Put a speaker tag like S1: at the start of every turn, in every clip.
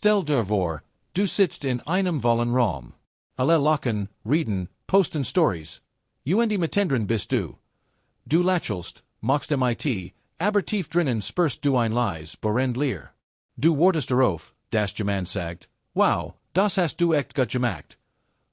S1: Stel der vor, du sitzt in einem vollen Raum. Alle lachen, reden, posten Stories. Und mitendrin bist du. Du lachelst, machst mit, aber tief drinnen spürst du ein leis, borend leer. Du wardest erof, das jemand sagt, wow, das hast du echt gut gemacht.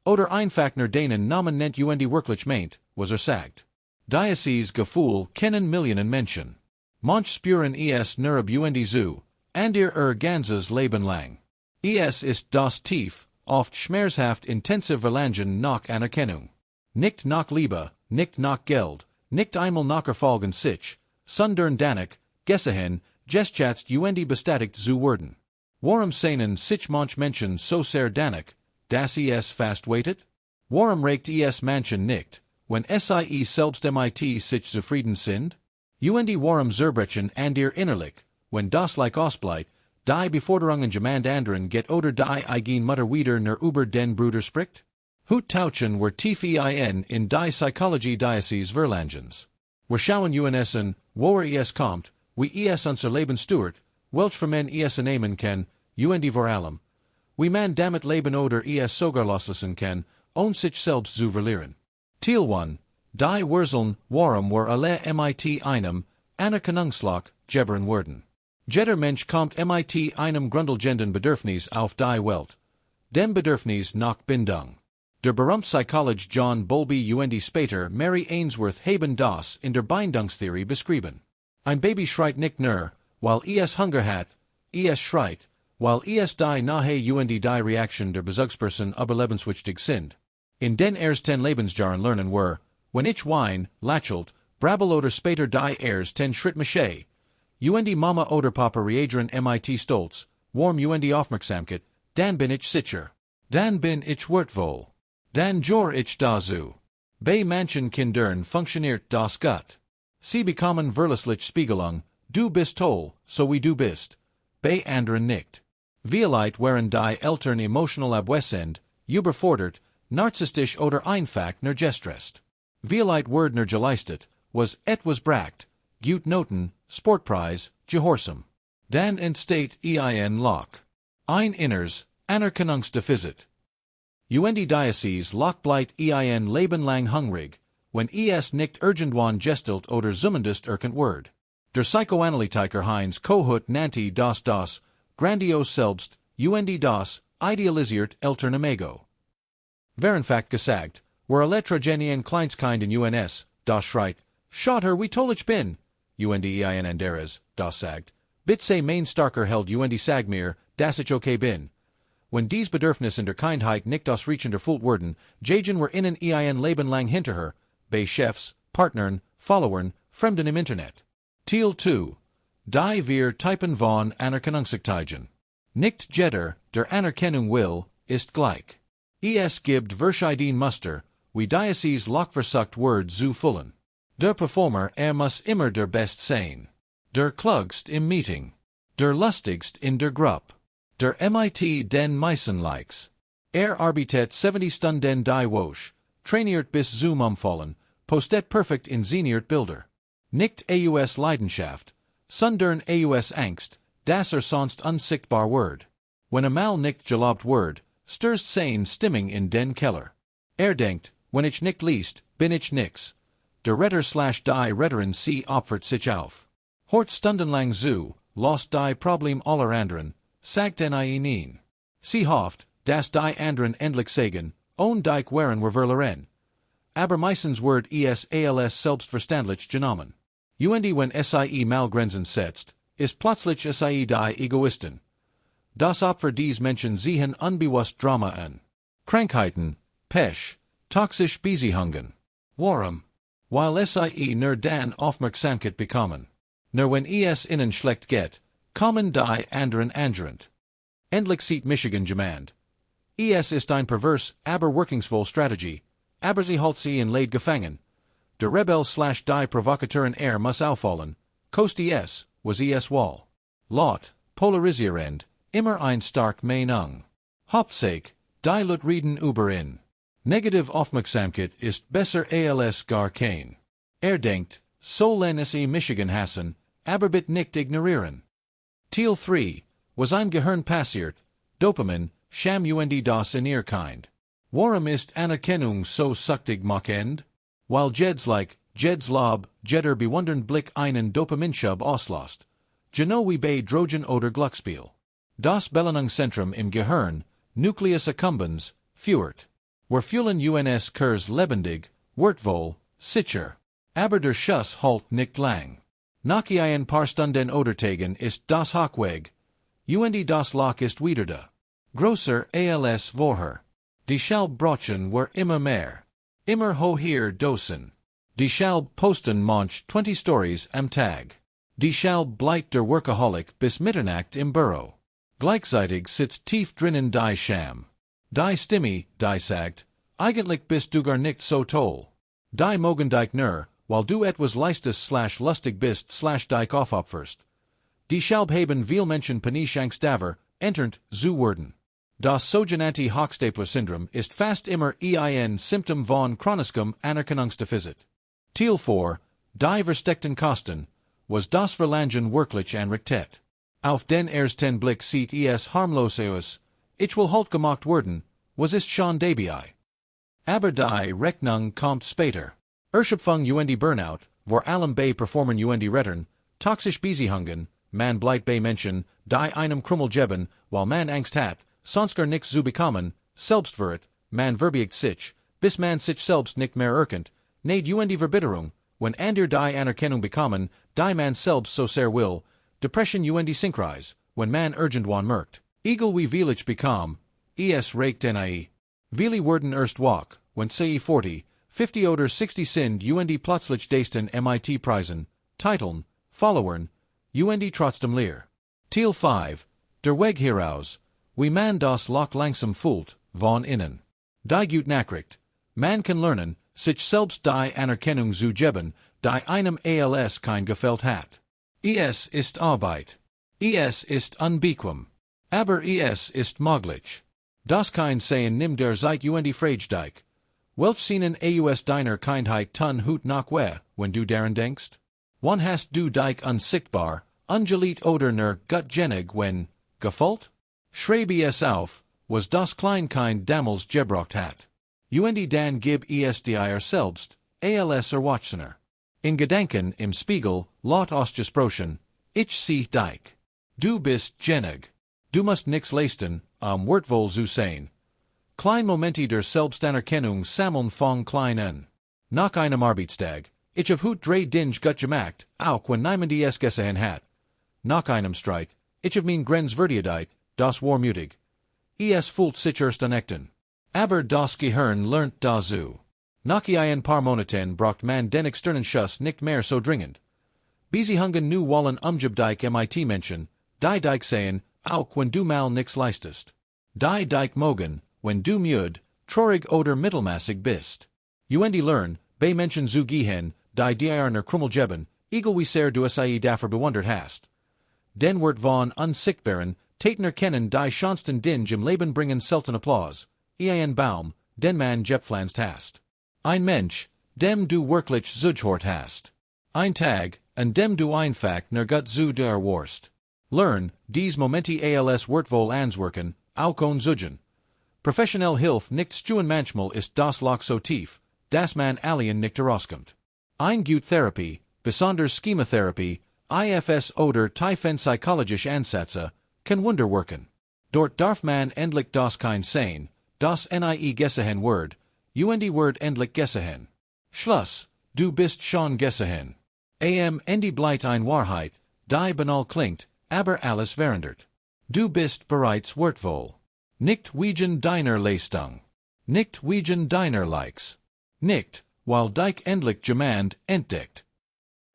S1: Oder einfach nur deinen Namen nennt und wirklich meint, was sagt. Dieses Gefühl kennen Millionen Menschen. Manch spüren es nur ab und zu, und ganzes Leben lang. Es ist das tief, oft schmerzhaft intensive Verlangen nach Anerkennung. Nicht nach Liebe, nicht nach Geld, nicht einmal nach Erfolgen sich, sondern danach, Gesehen, gestchatzt und bestätigt zu werden. Warum sehnen sich manch Menschen so sehr danach, dass es fast waitet? Warum regt es manchen nicht, wenn sie selbst mit sich zufrieden sind? Und warum zerbrechen innerlich, wenn das like ausbleibt, die Beforderungen jemand anderen get oder die eigen Mutter wieder nur über den Bruder spricht? Hut tauchen wir tief in die Psychologie dieses Verlangens. Wir schauen uns an, woher es kommt, wie es unser Leben steuert, welch Vermen es nehmen kann, und vor allem, wie man damit leben oder es sogar loslassen kann, sich selbst zu verlieren. Teil 1. Die Wurzeln, warum wir alle mit einem Anerkennungssucht gebern werden. Jeder Mensch kommt mit einem grundlegenden Bedürfnis auf die Welt. Dem Bedürfnis nach Bindung. Der berühmte Psychologe John Bowlby und später Mary Ainsworth haben das in der Bindungstheorie beschrieben. Ein Baby schreit nicht nur, weil es Hunger hat, es schreit, weil es die nahe und die Reaktion der Bezugsperson überlebenswichtig sind. In den ersten Lebensjahren lernen wir, wenn ich wein, lachelt, brabbel oder später die ersten Schritt mache, und Mama oder Papa reagieren mit Stolz, warm und Aufmerksamkeit, dann bin ich sicher. Dann bin ich wertvoll. Dann jor ich dazu. Bei manchen Kindern funktioniert das gut. Sie bekommen verlässlich Spiegelung, du bist toll, so wie du bist. Bei anderen nicht. Vielleicht waren die Eltern emotional abwesend, überfordert, narzisstisch oder einfach nur gestresst. Vielleicht wurd nur geleistet, was etwas bragt, gut Noten, Sportpreis, gehorsam. Dann entsteht ein Loch. Ein inneres Anerkennungsdefizit. Und dieses Loch bleibt ein Leben lang hungrig, wenn es nicht irgendwann gestelt oder zumindest erkannt wird. Der Psychoanalytiker Heinz Kohut nannte das grandios Selbst, und das idealisiert Elternamego. Vereinfacht gesagt, wir alle tragen Kleinstkind in uns, das schreit, Schotter wie toll ich bin, und ein anderes, das sagt, bitte mein starker Held und sag mir, dass ich okay bin. Wenn dies Bedürfnis in der Kindheit nicht ausreichend erfüllt werden, jagen wir innen ein Leben lang hinterher, bei Chefs, Partnern, Followern, Fremden im Internet. Teil 2. Die wir Typen von Anerkennungssüchtigen. Nicht jeder, der Anerkennung will, ist gleich. Es gibt verschiedene Muster, wie dieses Loch versucht wird zu füllen. Der Performer muss immer der Best sein. Der klugst im Meeting. Der lustigst in der Gruppe. Der mit den meisten Likes. Arbeitet 70 Stunden die Woche, trainiert bis zum Umfallen, postet perfekt inszeniert Bilder. Nicht aus Leidenschaft, sondern aus Angst, dass sonst unsichtbar wird. Wenn einmal nicht gelobt wird, stürzt sein Stimmung in den Keller. Denkt, wenn ich nicht liest, bin ich nix. Der Retter/die Retterin sie opfert sich auf. Hort stundenlang zu, lost die Problem aller anderen, sagt nie. Sie hofft, dass die anderen endlich sagen, und die waren wir verlieren. Aber meistens wird es als selbstverständlich genommen. Und wenn sie mal Grenzen setzt, ist plötzlich sie die Egoisten. Das Opfer dies Menschen sehen unbewusst Drama an. Krankheiten, Pech, toxische Beziehungen. Warum? Weil sie nur dann Aufmerksamkeit bekommen. Nur wenn es ihnen schlecht geht, kommen die anderen angerend. Endlich sieht Michigan jemand. Es ist ein pervers, aber wirkungsvoll Strategie, aber sie hält sie in Leid gefangen. Der Rebell/die Provokateuren muss auffallen, koste es, was es wall. Laut, polarisierend, immer ein stark Meinung. Hauptsache, die Leute reden über ihn. Negative Aufmerksamkeit ist besser als gar kein. Denkt, so len sie Michigan hassen, aber bitte nicht ignorieren. Teil 3, was im Gehirn passiert, Dopamin, Scham und das innere kind. Warum ist Anerkennung so süchtig machend? Weil Jeds Lob, jeder bewundernd Blick einen Dopaminschub auslöst. Genau wie bei Drogen oder Glücksspiel. Das Belohnungszentrum im Gehirn, Nucleus accumbens, führt. Wir fühlen uns kurz lebendig, wird wohl, sicher. Aber der Schuss halt nicht lang. Nach ein paar Stunden oder Tagen ist das Hochweg. Und das Loch ist wieder da. Grosser als vorher. Die Schallbrötchen were immer mehr. Immer höher dosen. Die Schall posten manch 20 Stories am Tag. Die Schall bleibt der Workaholic bis Mitternacht im Büro. Gleichzeitig sitzt tief drinnen die Scham. Die Stimme, die sagt, eigentlich bist du gar nicht so toll. Die mogen dich nur, weil du etwas leistes/lustig bist/dich aufopferst. Die Schall haben viel Menschen panisch Angst davor, enternt zu werden. Das sogenannte Hochstapler-Syndrom ist fast immer ein Symptom von chronischem Anerkennungsdefizit. Teil 4, die versteckten Kosten, was das Verlangen wirklich anrichtet. Auf den ersten Blick sieht es harmlos aus, ich will halt gemacht werden, was ist schon dabei. Aber die Rechnung kommt später. Erschöpfung und Burnout, vor allem bei Performern und Rettern, toxische Beziehungen, man bleibt bei Menschen, die einem Krummel geben, weil man Angst hat, sonst gar nichts zu bekommen, Selbstwert, man verbiegt sich, bis man sich selbst nicht mehr erkennt, neid und Verbitterung, wenn andere die Anerkennung bekommen, die man selbst so sehr will, Depression und Synkreis, wenn man irgendwann merkt, egal wie viel ich bekomme, es reicht nie. Viele werden erst wach, wenn sie 40, 50 oder 60 sind und plötzlich desten MIT-Preisen, Titeln, Followern, und trotzdem leer. Teil 5, der Weg heraus, wie man das Loch langsam fühlt, von innen. Die gute Nachricht, man kann lernen, sich selbst die Anerkennung zu geben, die einem als kein gefällt hat. Es ist Arbeit. Es ist unbequem. Aber es ist möglich. Das kein Sein nimmt der Zeit und fragt dich. Welch seinen aus deiner Kindheit tun hut nach wenn du daran denkst? Wann hast du dich unsichtbar, ungeliebt oder nur gutgenig wenn, gefällt? Schreibe es auf, was das Kleinkind damals gebraucht hat. Und dann gib es dir selbst, als Erwachsener. In Gedanken im Spiegel, laut ausgesprochen, ich sehe dich. Du bist genig. Du musst nix leisten, wird wohl so sein. Klein Momente der Selbstanerkennung sammeln von kleinen. Nach einem Arbeitstag, ich have hut drei Dinge gut gemacht, auch wenn niemand es gesehen hat. Nach einem Streit, ich have mein grenzwertigkeit, das war mutig. Es fühlt sich erst anechten. Aber das Gehirn lernt dazu. Nach ein paar Monaten braucht man den externen Schuss nicht mehr so dringend. Beziehungen nu wollen dich MIT-Menschen, die dich sehen, auch wenn du mal nix leistest. Die dich mogen, wenn du müde, traurig oder mittelmäßig bist. Und lernen, bei Menschen zu gehen, die dir ner Krummel geben, egal wie sehr du es dafür bewundert hast. Den wird von unsichtbaren, Tätner kennen die schönsten Dinge im Leben bringen selten Applaus, ein Baum, den man gepflanzt hast. Ein Mensch, dem du wirklich zugehört hast. Ein Tag, an dem du einfach ner gut zu der Wurst. Lern, dies Momente als wird wohl answerken, auch on zugen. Professionell Hilfe nichts tun manchmal ist das Loch so tief, dass man alien nicht herauskommt. Ein gut Therapie, besonders Schematherapie, IFS oder Tiefenpsychologische Ansätze, kann Wunder wirken. Dort darf man endlich das kein sein, das nie gesehen wird, und wird endlich gesehen. Schluss, du bist schon gesehen. Ende bleibt ein Wahrheit, die banal klingt, aber alles verändert. Du bist bereits wertvoll. Nicht wegen deiner Leistung. Nicht wegen deiner Likes. Nicht, weil dich endlich jemand entdeckt.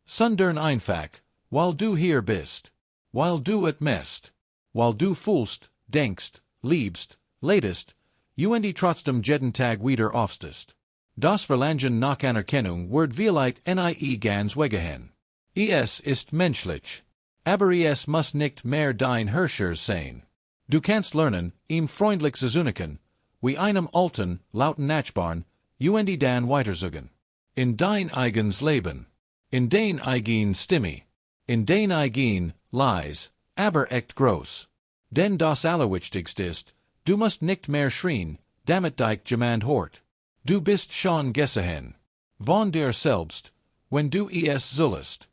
S1: Sondern einfach, weil du hier bist. Weil du et mest. Weil du fühlst, denkst, liebst, leidest, und trotzdem jeden Tag wieder aufstehst. Das Verlangen nach Anerkennung wird vielleicht nie ganz weggehen. Es ist menschlich. Aber es muss nicht mehr dein Herrscher sein. Du kannst lernen, ihm freundlich zu zuniken, wie einem alten, lauten Nachbarn, und dann weiterzugen. In dein eigenes Leben. In dein eigen Stimme. In dein eigen, leis, aber echt groß. Denn das Allerwichtigste ist, du musst nicht mehr schreien, damit dich jemand hort. Du bist schon gesehen. Von dir selbst, wenn du es sollst.